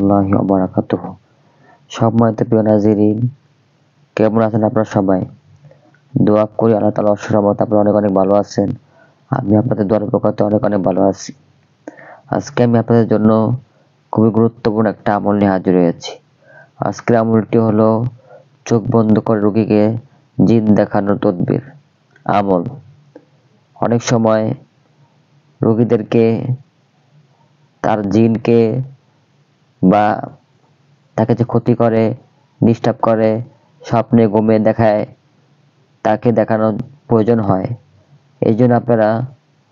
রহমতুল্লাহি ওয়া বারাকাতুহু। সম্মানিত প্রিয় নাজিরিন, কেমন আছেন আপনারা সবাই? দোয়া করি আল্লাহ তাআলার অশেষ রহমতে আপনারা অনেক অনেক ভালো আছেন। আমি আপনাদের দোয়ার বরকতে অনেক অনেক ভালো আছি। আজকে আমি আপনাদের জন্য খুবই গুরুত্বপূর্ণ একটা আমল নিয়ে হাজির হয়েছি। আজকের আমলটি হলো চোখ বন্ধ করে রোগীকে জিন দেখানোর তদবির আমল। অনেক সময় রোগীদেরকে তার জিনকে বা তাকে যে ক্ষতি করে, ডিস্টার্ব করে, স্বপ্নে ঘুমে দেখায়, তাকে দেখানোর প্রয়োজন হয়। এই জন্য আপনারা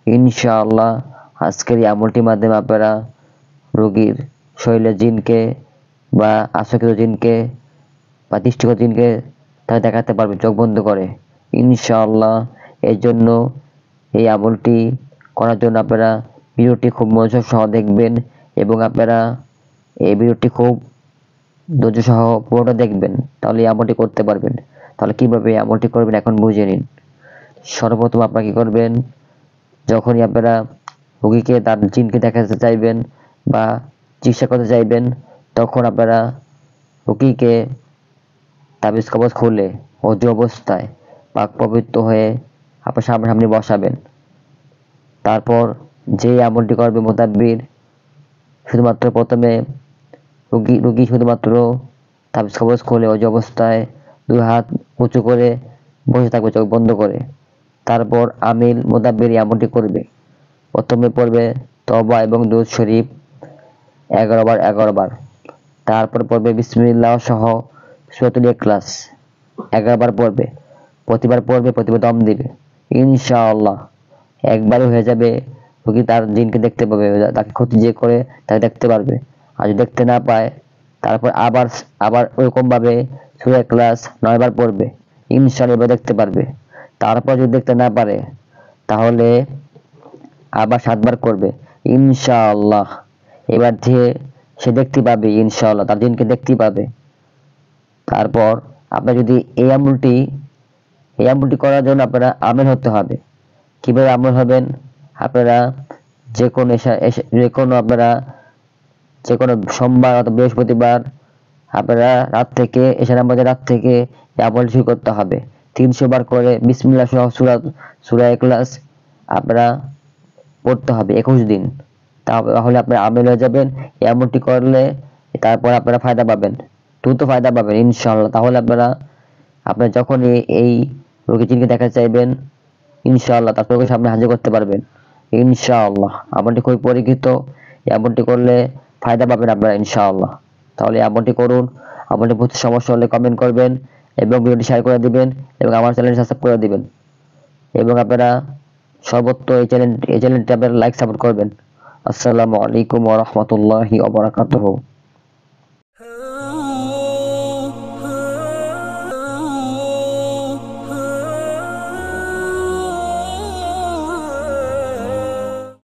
ইনশাআল্লাহ আজকের এই আমলটির মাধ্যমে আপনারা রোগীর শরীরে জিনকে বা আশাকৃত জিনকে বা দৃষ্টিগত জিনকে তাকে দেখাতে পারবেন চোখ বন্ধ করে ইনশাআল্লাহ। এই জন্য এই আমলটি করার জন্য আপনারা ভিডিওটি খুব মনোযোগ সহ দেখবেন এবং আপনারা এই ভিডিওটি খুব ধৈর্য সহ পুরোটা দেখবেন, তাহলে এই আমলটি করতে পারবেন। তাহলে কিভাবে এই আমলটি করবেন এখন বুঝে নিন। সর্বপ্রথম আপনারা কি করবেন, যখনই আপনারা রোগীকে তার জিনকে দেখাতে চাইবেন বা চিকিৎসা করতে চাইবেন, তখন আপনারা রোগীকে তাবিজ কবজ খুলে অজু অবস্থায় পাক পবিত্র হয়ে আপনার সামনাসামনি বসাবেন। তারপর যে আমলটি করবে মুতাব্বির, শুধুমাত্র প্রথমে রোগী শুধুমাত্র তাবিজ কবজ খুলে অজু অবস্থায় 2 হাত উঁচু করে বসে থাকবে চোখ বন্ধ করে। তারপর আমিল মুতাব্বির এই আমলটি করবে। প্রথমে পড়বে তওবা এবং দুরূদ শরীফ 11 বার 11 বার। তারপর পড়বে বিসমিল্লাহ সহ সূরাতুল ইখলাস 11 বার পড়বে। প্রতিবার পড়বে, প্রতিবার দম দিবে ইনশাআল্লাহ। একবারই হয়ে যাবে, রোগী তার জিনকে দেখতে পাবে, তাকে ক্ষতি যে করে তাকে দেখতে পারবে। আর যদি দেখতে না পায়, তারপর আবার ওরকম ভাবে সূরা ইখলাস 9 বার পড়বে ইনশাআল্লাহ, এবার দেখতে পারবে। তারপর যদি দেখতে না পারে, তাহলে আবার 7 বার করবে ইনশাআল্লাহ। এবার দিয়ে সে দেখতে পাবে ইনশাআল্লাহ, তার জিনকে দেখতে পাবে। তারপর আপনার যদি এই আমলটি করার জন্য আপনারা আমেল হতে হবে। কিভাবে আমল হবেন? আপনারা যে কোনো সোমবার অথবা বৃহস্পতিবার আপনারা রাত থেকে এশার নামাজের রাত থেকে এই আমলটি শুরু করতে হবে। 300 বার করে বিসমিল্লাহ সহ সূরা ইখলাস আপনারা পড়তে হবে 21 দিন। তাহলে আপনারা আমেল হয়ে যাবেন। এই আমলটি করলে তারপর আপনারা ফায়দা পাবেন, দ্রুত ফায়দা পাবেন ইনশাআল্লাহ। তাহলে আপনারা যখন এই রোগী জিনকে দেখাতে চাইবেন ইনশাআল্লাহ তার চোখের সামনে হাজির করতে পারবেন ইনশাআল্লাহ। আমলটি খুবই পরীক্ষিত, এই আমলটি করলে ফায়দা পাবেন আপনারা ইনশাআল্লাহ। তাহলে এই আমলটি করুন। আমলটি বুঝতে সমস্যা হলে কমেন্ট করবেন এবং ভিডিওটি শেয়ার করে দিবেন এবং আমার চ্যানেলটি সাবস্ক্রাইব করে দিবেন এবং আপনারা সর্বত্র এই চ্যানেলটি আপনারা লাইক সাপোর্ট করবেন। আসসালামু আলাইকুম ওয়া রাহমাতুল্লাহি ওয়া বারাকাতুহু।